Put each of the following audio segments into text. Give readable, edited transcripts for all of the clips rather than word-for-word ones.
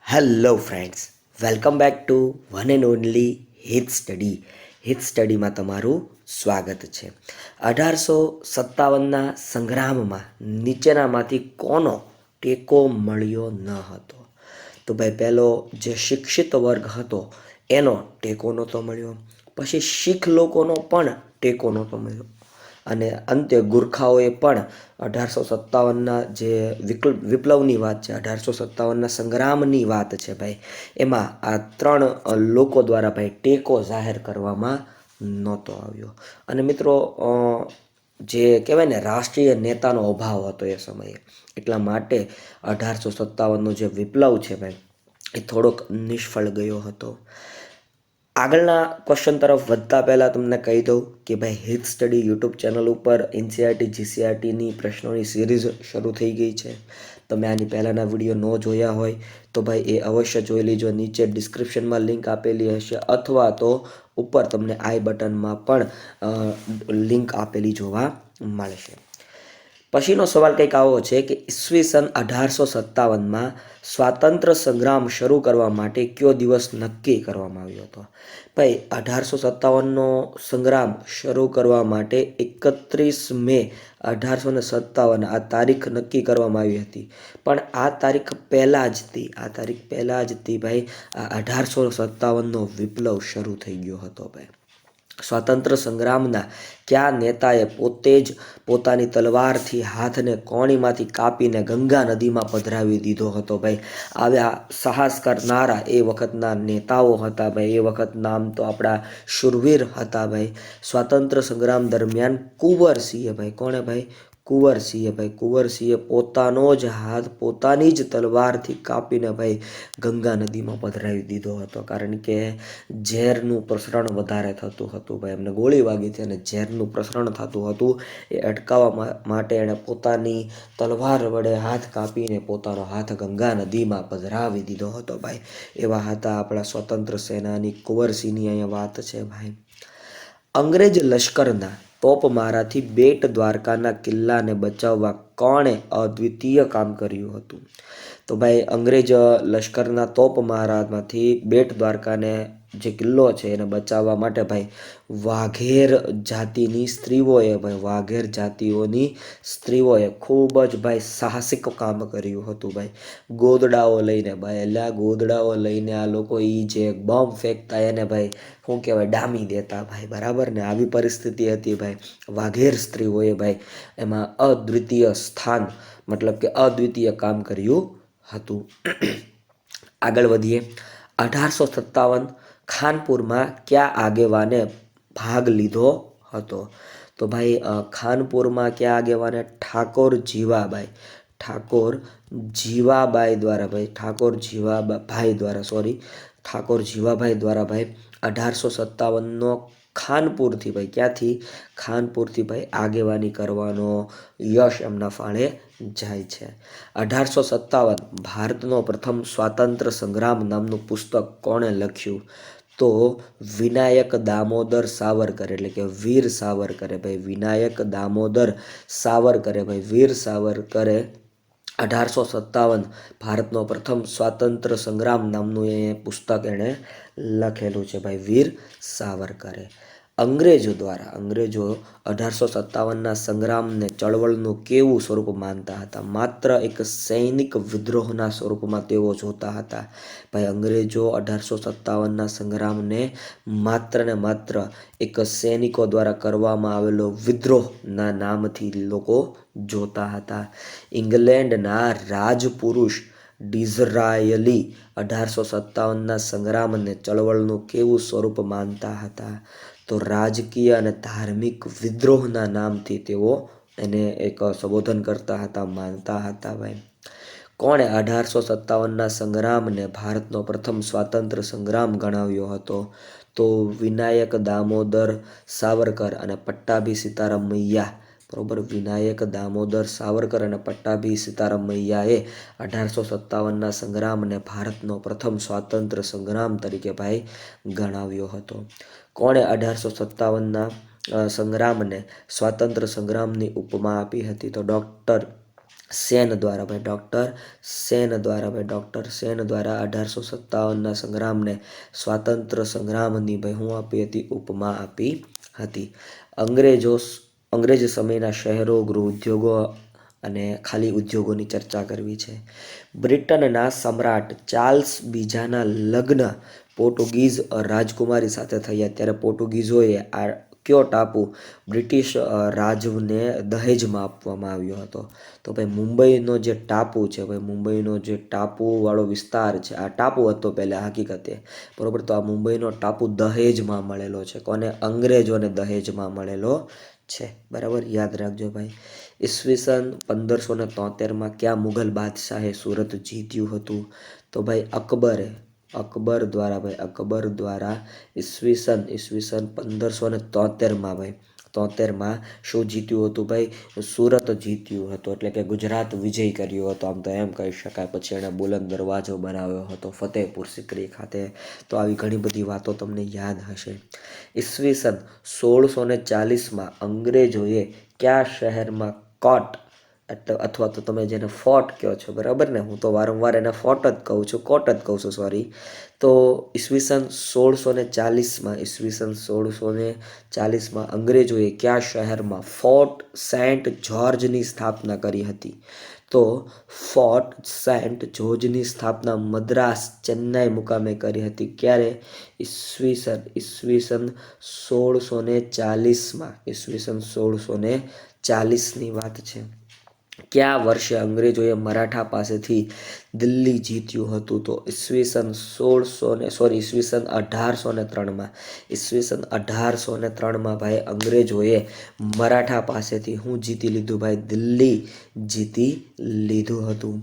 Hello friends, welcome back to one and only હિત study. હિત સ્ટડીમાં તમારું સ્વાગત છે. 1857ના સંગ્રામમાં નીચેનામાંથી કોનો ટેકો મળ્યો ન હતો? તો ભાઈ, પહેલો જે શિક્ષિત વર્ગ હતો એનો ટેકો નહોતો મળ્યો. પછી શીખ લોકોનો પણ ટેકો નહોતો મળ્યો. અને અંતે ગુરખાઓએ પણ 1857ના જે વિપ્લવની વાત છે, 1857ના સંગ્રામની વાત છે ભાઈ, એમાં આ ત્રણ લોકો દ્વારા ભાઈ ટેકો જાહેર કરવામાં નહોતો આવ્યો. અને મિત્રો, જે કહેવાય ને, રાષ્ટ્રીય નેતાનો અભાવ હતો એ સમયે, એટલા માટે 1857નો જે વિપ્લવ છે ભાઈ, એ થોડોક નિષ્ફળ ગયો હતો. આગળના ક્વેશ્ચન તરફ વધતા પહેલાં તમને કહી દઉં કે ભાઈ, હિત સ્ટડી યુટ્યુબ ચેનલ ઉપર એનસીઆરટી જીસીઆરટીની પ્રશ્નોની સિરીઝ શરૂ થઈ ગઈ છે. તમે આની પહેલાંના વિડીયો ન જોયા હોય તો ભાઈ એ અવશ્ય જોઈ લેજો. નીચે ડિસ્ક્રિપ્શનમાં લિંક આપેલી હશે, અથવા તો ઉપર તમને આઈ બટનમાં પણ લિંક આપેલી જોવા મળશે. પછીનો સવાલ કંઈક આવો છે કે ઈસવીસન 1857માં સ્વાતંત્ર્ય સંગ્રામ શરૂ કરવા માટે કયો દિવસ નક્કી કરવામાં આવ્યો હતો? ભાઈ, 1857નો સંગ્રામ શરૂ કરવા માટે 31 મે 1857 આ તારીખ નક્કી કરવામાં આવી હતી. પણ આ તારીખ પહેલાં જથી ભાઈ આ 1857નો વિપ્લવ શરૂ થઈ ગયો હતો ભાઈ. સ્વાતંત્ર્ય સંગ્રામના કયા નેતાએ પોતે જ પોતાની તલવારથી હાથને કોણીમાંથી કાપીને ગંગા નદીમાં પધરાવી દીધો હતો ભાઈ? આવ્યા સાહસ કરનારા એ વખતના નેતાઓ હતા ભાઈ. એ વખતના આમ તો આપણા શૂરવીર હતા ભાઈ. સ્વાતંત્ર્ય સંગ્રામ દરમિયાન કુંવરસિંહે ભાઈ, કોણે ભાઈ? કુંવરસિંહે ભાઈ. કુંવરસિંહે પોતાનો જ હાથ પોતાની જ તલવારથી કાપીને ભાઈ ગંગા નદીમાં પધરાવી દીધો હતો. કારણ કે ઝેરનું પ્રસરણ વધારે થતું હતું ભાઈ. એમને ગોળી વાગી હતી અને ઝેરનું પ્રસરણ થતું હતું. એ અટકાવવા માટે એણે પોતાની તલવાર વડે હાથ કાપીને પોતાનો હાથ ગંગા નદીમાં પધરાવી દીધો હતો ભાઈ. એવા હતા આપણા સ્વતંત્ર સેનાની કુંવરસિંહની અહીંયા વાત છે ભાઈ. અંગ્રેજ લશ્કરના તોપમારાથી બેટ દ્વારકાના કિલ્લાને બચાવવા કોણે અદ્વિતીય કામ કર્યું હતું? તો ભાઈ, અંગ્રેજ લશ્કરના તોપમારામાંથી બેટ દ્વારકાને જે કિલ્લો છે એને બચાવવા માટે ભાઈ વાઘેર જાતિની સ્ત્રીઓએ ખૂબ જ ભાઈ સાહસિક કામ કર્યું હતું ભાઈ. ગોદડાઓ લઈને ભાઈ, એટલે આ ગોદડાઓ લઈને આ લોકો જે બોમ્બ ફેંકતા એને ભાઈ શું કહેવાય, ડામી દેતા ભાઈ, બરાબર ને? આવી પરિસ્થિતિ હતી ભાઈ. વાઘેર સ્ત્રીઓએ ભાઈ એમાં અદ્વિતીય કામ કર્યું હતું. આગળ વધીએ. 1857 ખાનપુરમાં કયા આગેવાને ભાગ લીધો હતો? તો ભાઈ, ખાનપુરમાં કયા આગેવાને? ઠાકોર જીવાભાઈ દ્વારા ભાઈ 1857નો ખાનપુરથી ભાઈ, ક્યાંથી? ખાનપુરથી ભાઈ આગેવાની કરવાનો યશ એમના ફાળે જાય છે. 1857 ભારતનો પ્રથમ સ્વાતંત્ર્ય સંગ્રામ નામનું પુસ્તક કોણે લખ્યું? તો વિનાયક દામોદર સાવરકર, એટલે કે વીર સાવરકરે ભાઈ. વિનાયક દામોદર સાવરકરે ભાઈ, વીર સાવરકરે 1857 ભારતનો પ્રથમ સ્વાતંત્ર્ય સંગ્રામ નામનું એ પુસ્તક એણે લખેલું છે ભાઈ, વીર સાવરકરે. અંગ્રેજો 1857ના સંગ્રામને ચળવળનું કેવું સ્વરૂપ માનતા હતા? માત્ર એક સૈનિક વિદ્રોહના સ્વરૂપમાં તેઓ જોતા હતા ભાઈ. અંગ્રેજો 1857ના સંગ્રામને માત્ર ને માત્ર એક સૈનિકો દ્વારા કરવામાં આવેલો વિદ્રોહના નામથી લોકો જોતા હતા. ઇંગ્લેન્ડના રાજપુરુષ ડિઝરાયલી 1857ના સંગ્રામને ચળવળનું કેવું સ્વરૂપ માનતા હતા? તો રાજકીય અને ધાર્મિક વિદ્રોહના નામથી તેઓ એને એક સંબોધન કરતા હતા, માનતા હતા ભાઈ. કોણે 1857ના સંગ્રામને ભારતનો પ્રથમ સ્વાતંત્ર્ય સંગ્રામ ગણાવ્યો હતો? તો વિનાયક દામોદર સાવરકર અને પટ્ટાભી સીતારામૈયા, બરોબર? વિનાયક દામોદર સાવરકર અને પટ્ટાભી સીતારામૈયાએ 1857ના સંગ્રામને ભારતનો પ્રથમ સ્વાતંત્ર્ય સંગ્રામ તરીકે ભાઈ ગણાવ્યો હતો. કોણે 1857ના સંગ્રામને સ્વાતંત્ર્ય સંગ્રામની ઉપમા આપી હતી? તો ડૉક્ટર સેન દ્વારા ભાઈ ડૉક્ટર સેન દ્વારા 1857ના સંગ્રામને સ્વાતંત્ર્ય સંગ્રામની ભાઈ હું આપી હતી? ઉપમા આપી હતી. અંગ્રેજ સમયના શહેરો, ગૃહ ઉદ્યોગો અને ખાલી ઉદ્યોગોની ચર્ચા કરવી છે. બ્રિટનના સમ્રાટ ચાર્લ્સ બીજાના લગ્ન પોર્ટુગીઝ રાજકુમારી સાથે થયા ત્યારે પોર્ટુગીઝોએ આ કયો ટાપુ બ્રિટિશ રાજને દહેજમાં આપવામાં આવ્યો હતો? તો ભાઈ મુંબઈનો જે ટાપુ છે ભાઈ, મુંબઈનો જે ટાપુવાળો વિસ્તાર છે, આ ટાપુ હતો પહેલાં હકીકતે, બરાબર. તો આ મુંબઈનો ટાપુ દહેજમાં મળેલો છે. કોને? અંગ્રેજોને દહેજમાં મળેલો છે, બરાબર. યાદ રાખજો ભાઈ. ઈસવીસન 1573માં કયા મુઘલ બાદશાહે સુરત જીત્યું હતું? તો ભાઈ અકબર દ્વારા ઈસવીસન 1573માં ભાઈ 73માં શું જીત્યું હતું ભાઈ? સુરત જીત્યું હતું, એટલે કે ગુજરાત વિજય કર્યો હતો, આમ તો એમ કહી શકાય. પછી એણે બુલંદ દરવાજો બનાવ્યો હતો ફતેહપુર સિકરી ખાતે. તો આવી ઘણી બધી વાતો તમને યાદ હશે. ઈસવીસન 1640માં અંગ્રેજોએ કયા શહેરમાં કોટ અથવા તો તમે જેને ફોર્ટ કહો છો, બરાબર ને, હું તો વારંવાર એને ફોર્ટ જ કહું છું, કોટ જ કહું છું, સોરી. તો ઈસવીસન 1640માં અંગ્રેજોએ કયા શહેરમાં ફોર્ટ સેન્ટ જોર્જની સ્થાપના કરી હતી? તો ફોર્ટ સેન્ટ જોર્જની સ્થાપના મદ્રાસ, ચેન્નાઈ મુકામે કરી હતી. ક્યારે? ઈસવીસન 1640ની વાત છે. કયા વર્ષે અંગ્રેજોએ મરાઠા પાસેથી દિલ્હી જીત્યું હતું? તો ઈસવીસન 1803માં. ઈસવીસન 1803માં ભાઈ અંગ્રેજોએ મરાઠા પાસેથી હું જીતી લીધું ભાઈ? દિલ્હી જીતી લીધું હતું.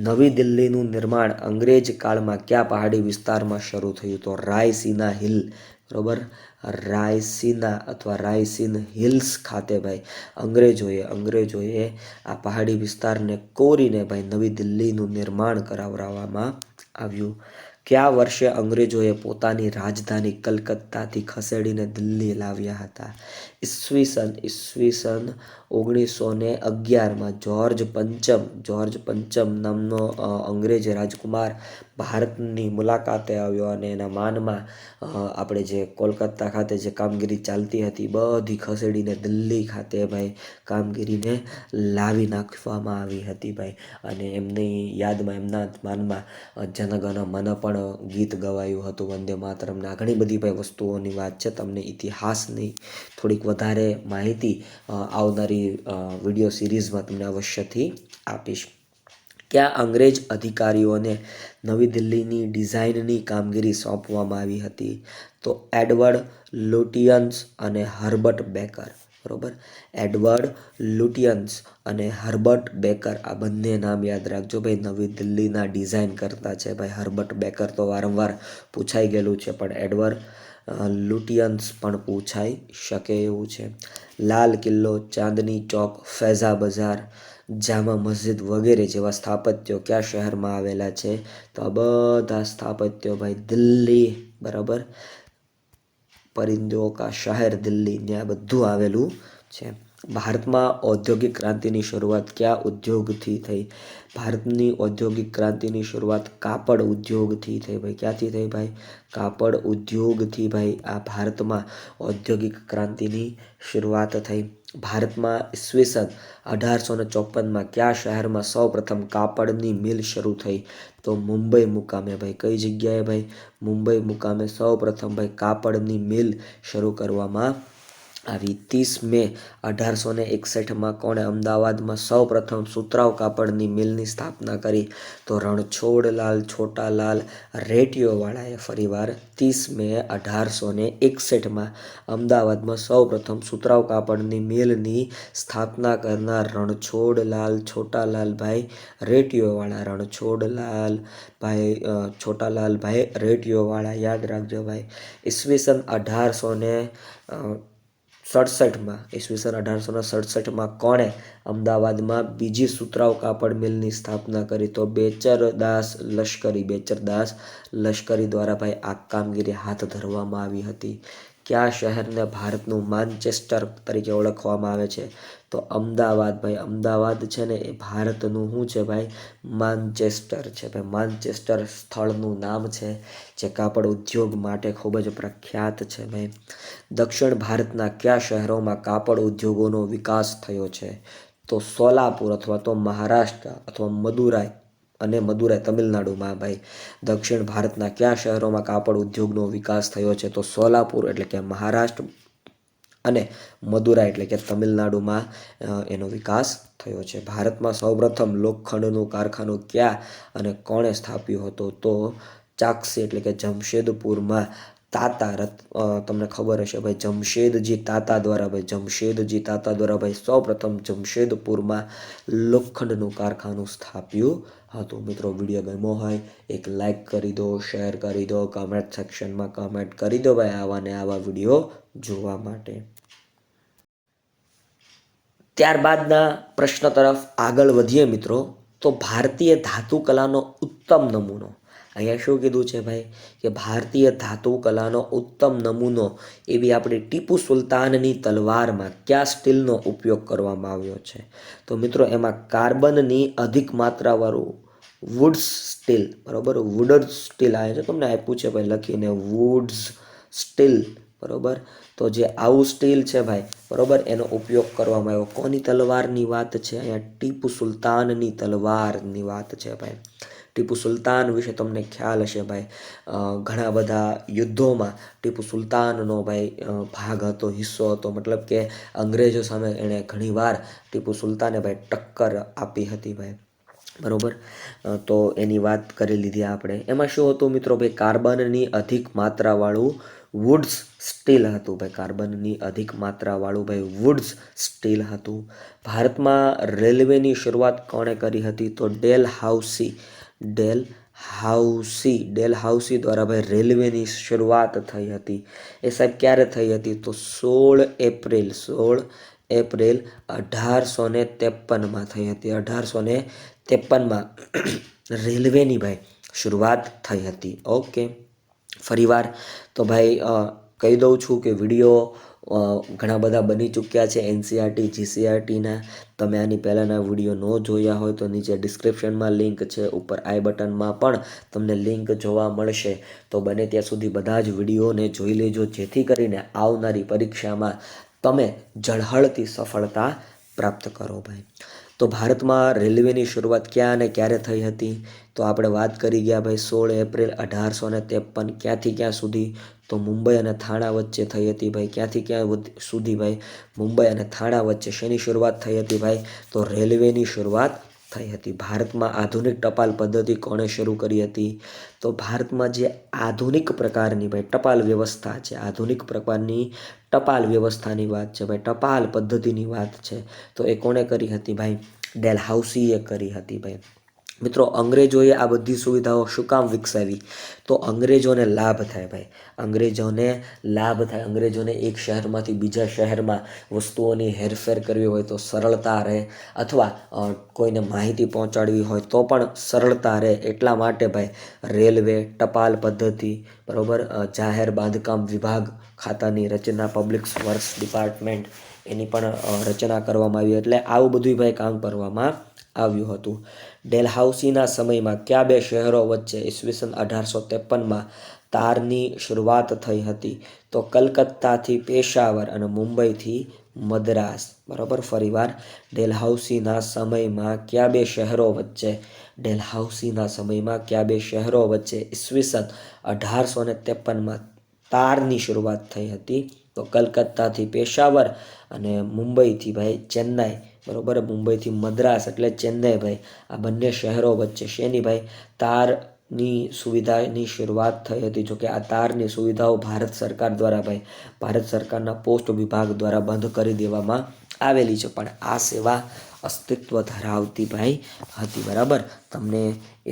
નવી દિલ્હીનું નિર્માણ અંગ્રેજ કાળમાં કયા પહાડી વિસ્તારમાં શરૂ થયું? તો રાયસીના હિલ, બરોબર. રાયસીન હિલ્સ ખાતે ભાઈ અંગ્રેજોએ આ પહાડી વિસ્તારને કોરીને ભાઈ નવી દિલ્હીનું નિર્માણ કરાવવામાં આવ્યું. કયા વર્ષે અંગ્રેજોએ પોતાની રાજધાની કલકત્તાથી ખસેડીને દિલ્હી લાવ્યા હતા? ઈસવીસન 1911માં જ્યોર્જ પંચમ નામનો અંગ્રેજ રાજકુમાર ભારતની મુલાકાતે આવ્યો અને એના માનમાં આપણે જે કોલકાતા ખાતે જે કામગીરી ચાલતી હતી બધી ખસેડીને દિલ્હી ખાતે ભાઈ કામગીરીને લાવી નાખવામાં આવી હતી ભાઈ. અને એમની યાદમાં, એમના માનમાં જનગણ મન પણ ગીત ગવાયું હતું, વંદે માતરમ. આ ઘણી બધી ભાઈ વસ્તુઓની વાત છે. તમને ઇતિહાસની થોડીક વધારે માહિતી આવનારી વિડીયો સિરીઝમાં તમને અવશ્યથી આપીશ. કયા અંગ્રેજ અધિકારીઓને નવી દિલ્હીની ડિઝાઇનની કામગીરી સોંપવામાં આવી હતી? તો એડવર્ડ લુટિયન્સ અને હર્બર્ટ બેકર, બરોબર. એડવર્ડ લુટિયન્સ અને હર્બર્ટ બેકર, આ બંને નામ યાદ રાખજો ભાઈ. નવી દિલ્હીના ડિઝાઇન કરતા છે ભાઈ હર્બર્ટ બેકર, તો વારંવાર પૂછાઈ ગયેલું છે, પણ એડવર્ડ લુટિયન્સ પણ પૂછાઈ શકે એવું છે. લાલ કિલ્લો, ચાંદની ચોક, ફૈઝા બજાર, જામા મસ્જિદ વગેરે જેવા સ્થાપત્યો કયા શહેરમાં આવેલા છે? તો આ બધા સ્થાપત્યો ભાઈ દિલ્હી, બરાબર. પરિંદો કા શહેર દિલ્હી, ત્યાં બધું આવેલું છે. ભારતમાં ઔદ્યોગિક ક્રાંતિની શરૂઆત કયા ઉદ્યોગથી થઈ? ભારતની ઔદ્યોગિક ક્રાંતિની શરૂઆત કાપડ ઉદ્યોગથી થઈ ભાઈ. ક્યાંથી થઈ ભાઈ? કાપડ ઉદ્યોગથી ભાઈ આ ભારતમાં ઔદ્યોગિક ક્રાંતિની શરૂઆત થઈ. ભારતમાં ઈસવીસન 1854માં કયા શહેરમાં સૌપ્રથમ કાપડની મિલ શરૂ થઈ? તો મુંબઈ મુકામે ભાઈ. કઈ જગ્યાએ ભાઈ? મુંબઈ મુકામે સૌપ્રથમ ભાઈ કાપડની મિલ શરૂ કરવામાં આવી. 30 મે 1861માં કોણે અમદાવાદમાં સૌપ્રથમ સુતરાઉ કાપડની મિલની સ્થાપના કરી? તો રણછોડલાલ છોટાલાલ રેટિયોવાળાએ. ફરીવાર 30 મે 1861માં અમદાવાદમાં સૌપ્રથમ સુતરાઉ કાપડની મિલની સ્થાપના કરનાર રણછોડલાલ છોટાલાલભાઈ રેટિયોવાળા. છોટાલાલભાઈ રેટિયોવાળા, યાદ રાખજો ભાઈ. ઈસવીસન 1867માં કોણે અમદાવાદમાં બીજી સુતરાઉ કાપડ મિલની સ્થાપના કરી? તો બેચરદાસ લશ્કરી દ્વારા ભાઈ આ કામગીરી હાથ ધરવામાં આવી હતી. કયા શહેરને ભારતનું માન્ચેસ્ટર તરીકે ઓળખવામાં આવે છે? તો અમદાવાદ ભાઈ. અમદાવાદ છે ને એ ભારતનું શું છે ભાઈ? માન્ચેસ્ટર છે ભાઈ. માન્ચેસ્ટર સ્થળનું નામ છે જે કાપડ ઉદ્યોગ માટે ખૂબ જ પ્રખ્યાત છે ભાઈ. દક્ષિણ ભારતના કયા શહેરોમાં કાપડ ઉદ્યોગોનો વિકાસ થયો છે? તો સોલાપુર અથવા તો મહારાષ્ટ્ર અથવા મદુરાઈ તમિલનાડુમાં ભાઈ. દક્ષિણ ભારતના કયા શહેરોમાં કાપડ ઉદ્યોગનો વિકાસ થયો છે? તો સોલાપુર એટલે કે મહારાષ્ટ્ર અને મદુરાઈ એટલે કે તમિલનાડુમાં એનો વિકાસ થયો છે. ભારતમાં સૌપ્રથમ લોખંડનું કારખાનું ક્યાં અને કોણે સ્થાપ્યું હતું? તો ચાકસી એટલે કે જમશેદપુરમાં તમને ખબર હશે ભાઈ, જમશેદજી તાતા દ્વારા ભાઈ સૌપ્રથમ જમશેદપુરમાં લોખંડનું કારખાનું સ્થાપ્યું હતું. મિત્રો વિડીયો ગમ્યો હોય એક લાઈક કરી દો, શેર કરી દો, કમેન્ટ સેક્શનમાં કમેન્ટ કરી દો ભાઈ આવા ને આવા વિડીયો જોવા માટે. ત્યારબાદના પ્રશ્ન તરફ આગળ વધીએ મિત્રો. તો ભારતીય ધાતુ કલાનો ઉત્તમ નમૂનો, અહીંયા શું કીધું છે ભાઈ કે ભારતીય ધાતુ કલાનો ઉત્તમ નમૂનો એવી આપણી ટીપુ સુલતાનની તલવારમાં કયા સ્ટીલનો ઉપયોગ કરવામાં આવ્યો છે? તો મિત્રો એમાં કાર્બનની અધિક માત્રાવાળું વુડ્સ સ્ટીલ, બરાબર, વુડર સ્ટીલ આવે છે, તમને આપ્યું છે ભાઈ લખીને વુડ્સ સ્ટીલ, બરાબર. તો જે આવું સ્ટીલ છે ભાઈ, બરાબર, એનો ઉપયોગ કરવામાં આવ્યો. કોની તલવારની વાત છે અહીંયા? ટીપુ સુલતાનની તલવારની વાત છે ભાઈ. ટીપુ સુલતાન વિશે તમને ખ્યાલ હશે ભાઈ, ઘણા બધા યુદ્ધોમાં ટીપુ સુલતાનનો ભાઈ ભાગ હતો, હિસ્સો હતો. મતલબ કે અંગ્રેજો સામે એણે ઘણીવાર ટીપુ સુલતાને ભાઈ ટક્કર આપી હતી ભાઈ, બરાબર. તો એની વાત કરી લીધી આપણે. એમાં શું હતું મિત્રો ભાઈ? કાર્બનની અધિક માત્રાવાળું વુડ્સ સ્ટીલ હતું ભાઈ. કાર્બનની અધિક માત્રાવાળું ભાઈ વુડ્સ સ્ટીલ હતું. ભારતમાં રેલવેની શરૂઆત કોણે કરી હતી? તો ડેલહાઉસી દ્વારા ભાઈ રેલવેની શરૂઆત થઈ હતી. એ સાહેબ ક્યારે થઈ હતી? તો 16 એપ્રિલ 1853માં થઈ હતી. 1853માં રેલવેની ભાઈ શરૂઆત થઈ હતી. ઓકે, ફરીવાર તો ભાઈ કહી દઉં છું કે વિડીયો ઘણા બધા બની ચૂક્યા છે એનસીઆરટી જીસીઆરટીના. તમે આની પહેલાંના વિડીયો ન જોયા હોય તો નીચે ડિસ્ક્રિપ્શનમાં લિંક છે, ઉપર આઈ બટનમાં પણ તમને લિંક જોવા મળશે. તો બને ત્યાં સુધી બધા જ વિડીયોને જોઈ લેજો, જેથી કરીને આવનારી પરીક્ષામાં તમે ઝળહળતી સફળતા પ્રાપ્ત કરો ભાઈ. તો ભારતમાં રેલવેની શરૂઆત ક્યાં અને ક્યારે થઈ હતી? તો આપણે વાત કરી ગયા ભાઈ 16 એપ્રિલ 1853. ક્યાંથી ક્યાં સુધી? તો મુંબઈ અને થાણા વચ્ચે થઈ હતી ભાઈ. ક્યાંથી ક્યાં સુધી ભાઈ? મુંબઈ અને થાણા વચ્ચે. શેની શરૂઆત થઈ હતી ભાઈ? તો રેલવેની શરૂઆત થઈ હતી. ભારતમાં આધુનિક ટપાલ પદ્ધતિ કોણે શરૂ કરી હતી? તો ભારતમાં જે આધુનિક પ્રકારની ભાઈ ટપાલ વ્યવસ્થા છે, આધુનિક પ્રકારની ટપાલ વ્યવસ્થાની વાત છે ભાઈ, ટપાલ પદ્ધતિની વાત છે, તો એ કોણે કરી હતી ભાઈ? ડેલહાઉસીએ કરી હતી ભાઈ. મિત્રો અંગ્રેજોએ આ બધી સુવિધાઓ શું કામ વિકસાવી? તો અંગ્રેજોને લાભ થાય ભાઈ, અંગ્રેજોને એક શહેરમાંથી બીજા શહેરમાં વસ્તુઓની હેરફેર કરવી હોય તો સરળતા રહે, અથવા કોઈને માહિતી પહોંચાડવી હોય તો પણ સરળતા રહે. એટલા માટે ભાઈ રેલવે, ટપાલ પદ્ધતિ, બરાબર, જાહેર બાંધકામ વિભાગ ખાતાની રચના, પબ્લિક વર્ક્સ ડિપાર્ટમેન્ટ એની પણ રચના કરવામાં આવી. એટલે આવું બધું ભાઈ કામ કરવામાં આવ્યું હતું. ડેલહાઉસીના સમયમાં કયા બે શહેરો વચ્ચે ઈસવીસન 1853માં તારની શરૂઆત થઈ હતી? તો કલકત્તાથી પેશાવર અને મુંબઈથી મદ્રાસ, બરાબર. ફરીવાર ડેલહાઉસીના સમયમાં કયા બે શહેરો વચ્ચે ઈસવીસન 1853માં તારની શરૂઆત થઈ હતી? તો કલકત્તાથી પેશાવર અને મુંબઈથી ભાઈ ચેન્નાઈ, બરાબર, મુંબઈથી મદ્રાસ એટલે ચેન્નાઈ ભાઈ. આ બંને શહેરો વચ્ચે શેની ભાઈ? તારની સુવિધાની શરૂઆત થઈ હતી. જોકે આ તારની સુવિધાઓ ભારત સરકાર દ્વારા ભાઈ, ભારત સરકારના પોસ્ટ વિભાગ દ્વારા બંધ કરી દેવામાં આવેલી છે, પણ આ સેવા અસ્તિત્વ ધરાવતી ભાઈ હતી, બરાબર. તમને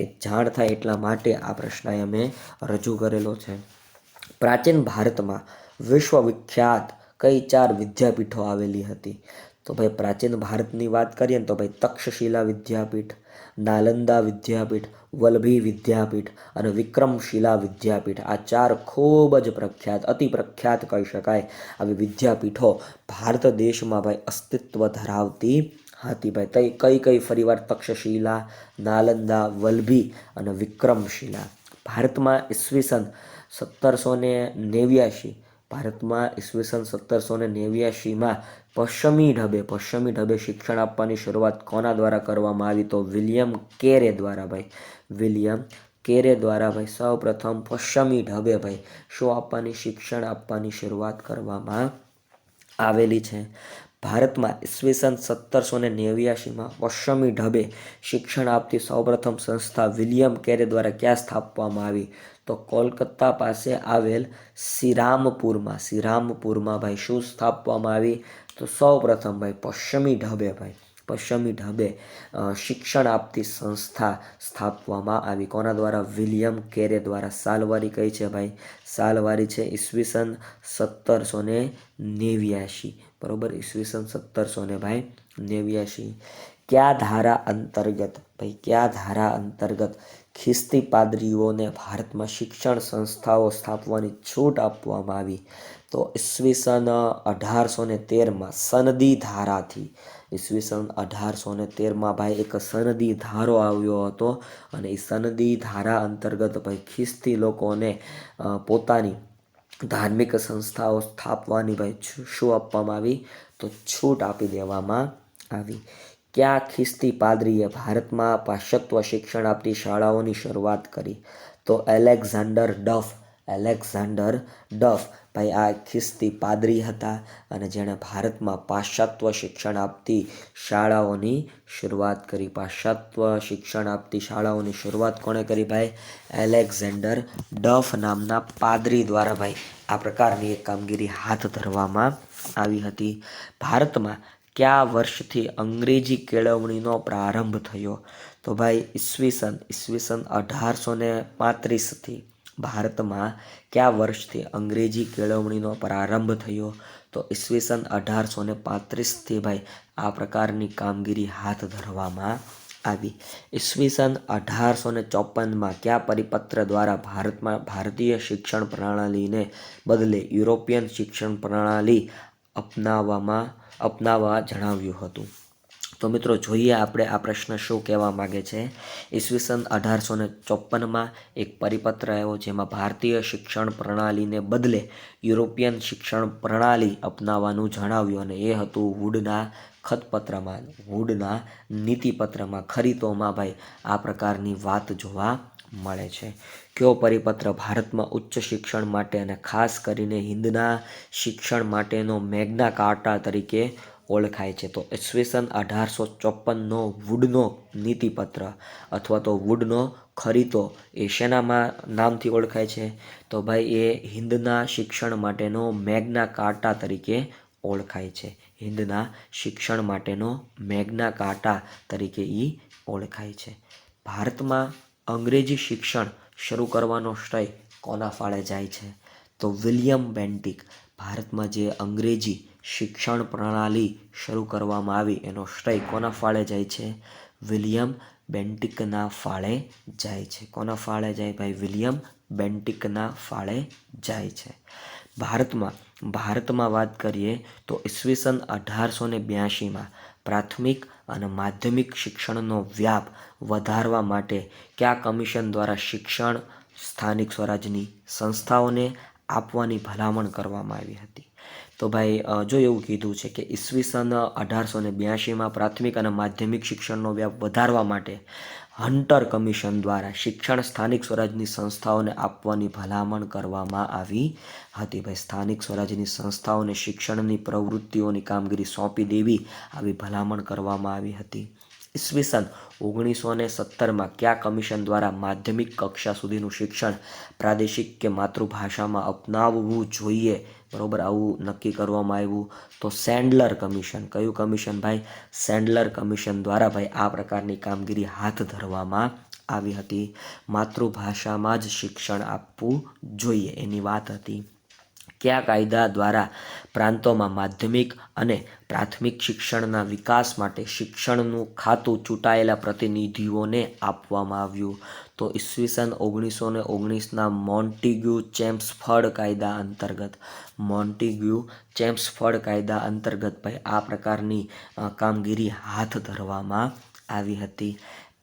એ જાણ થાય એટલા માટે આ પ્રશ્ન અમે રજૂ કરેલો છે. પ્રાચીન ભારતમાં વિશ્વવિખ્યાત કઈ 4 વિદ્યાપીઠો આવેલી હતી? તો ભાઈ પ્રાચીન ભારતની વાત કરીએ ને તો ભાઈ તક્ષશિલા વિદ્યાપીઠ, નાલંદા વિદ્યાપીઠ, વલ્લભી વિદ્યાપીઠ અને વિક્રમશિલા વિદ્યાપીઠ, આ 4 ખૂબ જ પ્રખ્યાત, અતિ પ્રખ્યાત કહી શકાય આવી વિદ્યાપીઠો ભારત દેશમાં ભાઈ અસ્તિત્વ ધરાવતી હતી. ભાઈ કઈ કઈ ફરીવાર? તક્ષશિલા, નાલંદા, વલ્લભી અને વિક્રમશિલા. ભારતમાં ઈસવીસન 1789, ભારતમાં ઈસવીસન 1789માં પશ્ચિમી ઢબે શિક્ષણ આપવાની શરૂઆત કોના દ્વારા કરવામાં આવી? તો વિલિયમ કેરે દ્વારા. ભાઈ વિલિયમ કેરે દ્વારા ભાઈ સૌ પ્રથમ પશ્ચિમી ઢબે ભાઈ શિક્ષણ આપવાની શરૂઆત કરવામાં આવેલી છે. ભારતમાં ઈસવીસન 1789માં પશ્ચિમી ઢબે શિક્ષણ આપતી સૌપ્રથમ સંસ્થા વિલિયમ કેરે દ્વારા ક્યાં સ્થાપવામાં આવી? તો કોલકાતા પાસે આવેલ શ્રીરામપુરમાં ભાઈ શું સ્થાપવામાં આવી? તો સૌપ્રથમ ભાઈ પશ્ચિમી ઢબે શિક્ષણ આપતી સંસ્થા સ્થાપવામાં આવી. કોના દ્વારા? વિલિયમ કેરે દ્વારા. સાલવારી કઈ છે ભાઈ? સાલવારી છે ઈસવીસન 1789, બરોબર, ઈસવીસન 1789. કયા ધારા અંતર્ગત ખ્રિસ્તી પાદરીઓને ભારતમાં શિક્ષણ સંસ્થાઓ સ્થાપવાની છૂટ આપવામાં આવી? તો ઈસવીસન 1813માં સનદી ધારાથી. ઈસવીસન 1813માં ભાઈ એક સનદી ધારો આવ્યો હતો અને એ સનદી ધારા અંતર્ગત ભાઈ ખ્રિસ્તી લોકોને પોતાની ધાર્મિક સંસ્થાઓ સ્થાપવાની ભાઈ શું આપવામાં આવી? તો છૂટ આપી દેવામાં આવી. કયા ખ્રિસ્તી પાદરીએ ભારતમાં પાશ્ચાત્ય શિક્ષણ આપતી શાળાઓની શરૂઆત કરી? તો એલેક્ઝાન્ડર ડફ ભાઈ આ ખ્રિસ્તી પાદરી હતા અને જેણે ભારતમાં પાશ્ચાત્ય શિક્ષણ આપતી શાળાઓની શરૂઆત કરી. પાશ્ચાત્ય શિક્ષણ આપતી શાળાઓની શરૂઆત કોણે કરી ભાઈ? એલેક્ઝાન્ડર ડફ નામના પાદરી દ્વારા ભાઈ આ પ્રકારની એક કામગીરી હાથ ધરવામાં આવી હતી. ભારતમાં કયા વર્ષથી અંગ્રેજી કેળવણીનો પ્રારંભ થયો? તો ભાઈ ઈસવીસન 1835થી. ભારતમાં કયા વર્ષથી અંગ્રેજી કેળવણીનો પ્રારંભ થયો? તો ઈસવીસન 1835થી ભાઈ આ પ્રકારની કામગીરી હાથ ધરવામાં આવી. ઈસવીસન 1854માં કયા પરિપત્ર દ્વારા ભારતમાં ભારતીય શિક્ષણ પ્રણાલીને બદલે યુરોપિયન શિક્ષણ પ્રણાલી અપનાવવા જણાવ્યું હતું? તો મિત્રો જોઈએ આપણે આ પ્રશ્ન શું કહેવા માગે છે. ઈસવીસન 1854માં એક પરિપત્ર આવ્યો જેમાં ભારતીય શિક્ષણ પ્રણાલીને બદલે યુરોપિયન શિક્ષણ પ્રણાલી અપનાવવાનું જણાવ્યું અને એ હતું વુડના નીતિપત્રમાં. ખરીતોમાં ભાઈ આ પ્રકારની વાત જોવા મળે છે. કયો પરિપત્ર ભારતમાં ઉચ્ચ શિક્ષણ માટે અને ખાસ કરીને હિન્દના શિક્ષણ માટેનો મેગ્ના કાર્ટા તરીકે ઓળખાય છે? તો ઈસવીસન 1854નો વુડનો નીતિપત્ર અથવા તો વુડનો ખરીતો એ શેનામાં નામથી ઓળખાય છે? તો ભાઈ એ હિન્દના શિક્ષણ માટેનો મેગ્ના કાર્ટા તરીકે ઓળખાય છે. હિન્દના શિક્ષણ માટેનો મેગ્ના કાર્ટા તરીકે ઓળખાય છે. ભારતમાં અંગ્રેજી શિક્ષણ શરૂ કરવાનો શ્રેય કોના ફાળે જાય છે? તો વિલિયમ બેન્ટિક. ભારતમાં જે અંગ્રેજી શિક્ષણ પ્રણાલી શરૂ કરવામાં આવી એનો શ્રેય કોના ફાળે જાય છે? વિલિયમ બેન્ટિકના ફાળે જાય છે. કોના ફાળે જાય ભાઈ? વિલિયમ બેન્ટિકના ફાળે જાય છે. ભારતમાં વાત કરીએ તો ઈસવીસન 1882માં પ્રાથમિક અને માધ્યમિક શિક્ષણનો વ્યાપ વધારવા માટે કયા કમિશન દ્વારા શિક્ષણ સ્થાનિક સ્વરાજની સંસ્થાઓને આપવાની ભલામણ કરવામાં આવી હતી? તો ભાઈ જો એવું કીધું છે કે ઈસવીસન 1882માં પ્રાથમિક અને માધ્યમિક શિક્ષણનો વ્યાપ વધારવા માટે હન્ટર કમિશન દ્વારા શિક્ષણ સ્થાનિક સ્વરાજની સંસ્થાઓને આપવાની ભલામણ કરવામાં આવી હતી. ભાઈ સ્થાનિક સ્વરાજની સંસ્થાઓને શિક્ષણની પ્રવૃત્તિઓની કામગીરી સોંપી દેવી આવી ભલામણ કરવામાં આવી હતી. ઈસવીસન 1917માં કયા કમિશન દ્વારા માધ્યમિક કક્ષા સુધીનું શિક્ષણ પ્રાદેશિક કે માતૃભાષામાં અપનાવવું જોઈએ, બરોબર, આવું નક્કી કરવામાં આવ્યું? તો સેન્ડલર કમિશન. કયું કમિશન ભાઈ? સેન્ડલર કમિશન દ્વારા ભાઈ આ પ્રકારની કામગીરી હાથ ધરવામાં આવી હતી. માતૃભાષામાં જ શિક્ષણ આપવું જોઈએ એની વાત હતી. કયા કાયદા દ્વારા પ્રાંતોમાં માધ્યમિક અને પ્રાથમિક શિક્ષણના વિકાસ માટે શિક્ષણનું ખાતું ચૂંટાયેલા પ્રતિનિધિઓને આપવામાં આવ્યું? તો ઈસવીસન 1919ના મોન્ટેગ્યુ ચેમ્સફર્ડ કાયદા અંતર્ગત ભાઈ આ પ્રકારની કામગીરી હાથ ધરવામાં આવી હતી.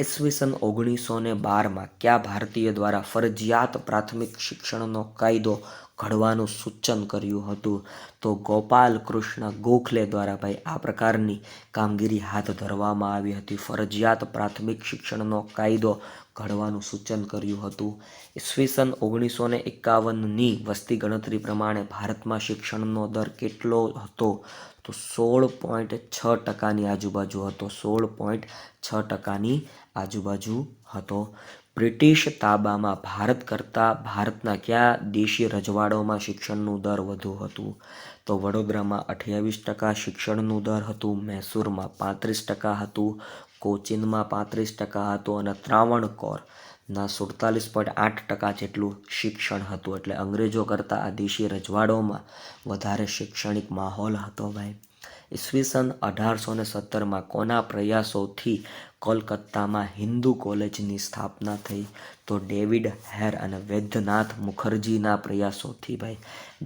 ઈસવીસન 1912માં કયા ભારતીય દ્વારા ફરજિયાત પ્રાથમિક શિક્ષણનો કાયદો ઘડવાનું સૂચન કર્યું હતું? તો ગોપાલ કૃષ્ણ ગોખલે દ્વારા ભાઈ આ પ્રકારની કામગીરી હાથ ધરવામાં આવી હતી. ફરજિયાત પ્રાથમિક શિક્ષણનો કાયદો ઘડવાનું સૂચન કર્યું હતું. ઈસવીસન 1951ની વસ્તી ગણતરી પ્રમાણે ભારતમાં શિક્ષણનો દર કેટલો હતો? તો 16.6%ની આજુબાજુ હતો. 16.6%ની આજુબાજુ હતો. બ્રિટિશ તાબામાં ભારત કરતાં ભારતના કયા દેશી રજવાડોમાં શિક્ષણનું દર વધુ હતું? તો વડોદરામાં 28% શિક્ષણનું દર હતું, મૈસૂરમાં 35% હતું, કોચીનમાં 35% હતું અને ત્રાવણકોરના 47.8% જેટલું શિક્ષણ હતું. એટલે અંગ્રેજો કરતાં આ દેશી રજવાડોમાં વધારે શૈક્ષણિક માહોલ હતો ભાઈ. ઈસવીસન 1817માં કોના પ્રયાસોથી કોલકાતામાં હિન્દુ કોલેજની સ્થાપના થઈ? તો ડેવિડ હેર અને વૈદ્યનાથ મુખર્જીના પ્રયાસોથી ભાઈ.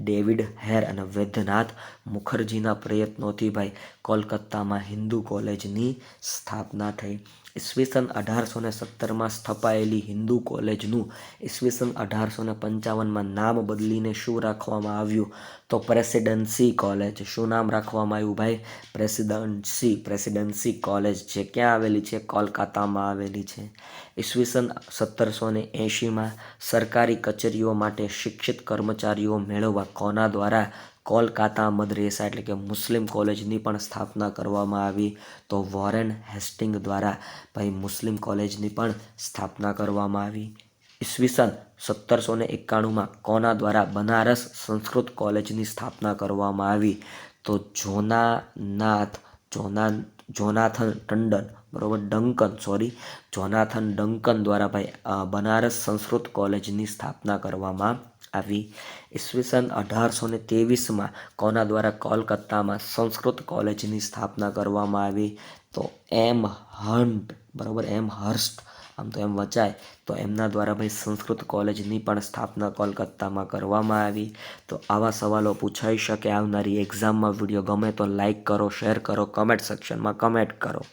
ડેવિડ હેર અને વૈદ્યનાથ મુખર્જીના પ્રયત્નોથી ભાઈ કોલકાતામાં હિન્દુ કોલેજની સ્થાપના થઈ. ઈસવીસન 1817માં સ્થપાયેલી હિન્દુ કોલેજનું ઈસવીસન 1855માં નામ બદલીને શું રાખવામાં આવ્યું? તો પ્રેસિડેન્સી કોલેજ. શું નામ રાખવામાં આવ્યું ભાઈ? પ્રેસિડેન્સી કોલેજ, જે ક્યાં આવેલી છે? કોલકાતામાં આવેલી છે. ઈસવીસન 1780માં સરકારી કચેરીઓ માટે શિક્ષિત કર્મચારીઓ મેળવવા કોના દ્વારા કોલકાતા મદરેસા એટલે કે મુસ્લિમ કોલેજની પણ સ્થાપના કરવામાં આવી? તો વોરેન હેસ્ટિંગ દ્વારા ભાઈ મુસ્લિમ કોલેજની પણ સ્થાપના કરવામાં આવી. ઈસવીસન 1791માં કોના દ્વારા બનારસ સંસ્કૃત કોલેજની સ્થાપના કરવામાં આવી? તો જોનાથન ડંકન દ્વારા ભાઈ બનારસ સંસ્કૃત કોલેજની સ્થાપના કરવામાં આવી. ઈસવીસન 1823માં કોના દ્વારા કોલકાતામાં સંસ્કૃત કોલેજની સ્થાપના કરવામાં આવી? તો એમ હર્સ્ટ, આમ તો એમ વચાય તો એમના દ્વારા ભાઈ સંસ્કૃત કોલેજની પણ સ્થાપના કોલકાતામાં કરવામાં આવી. તો આવા સવાલો પૂછાઈ શકે આવનારી એક્ઝામમાં. વિડીયો ગમે તો લાઈક કરો, શેર કરો, કમેન્ટ સેક્શનમાં કમેન્ટ કરો.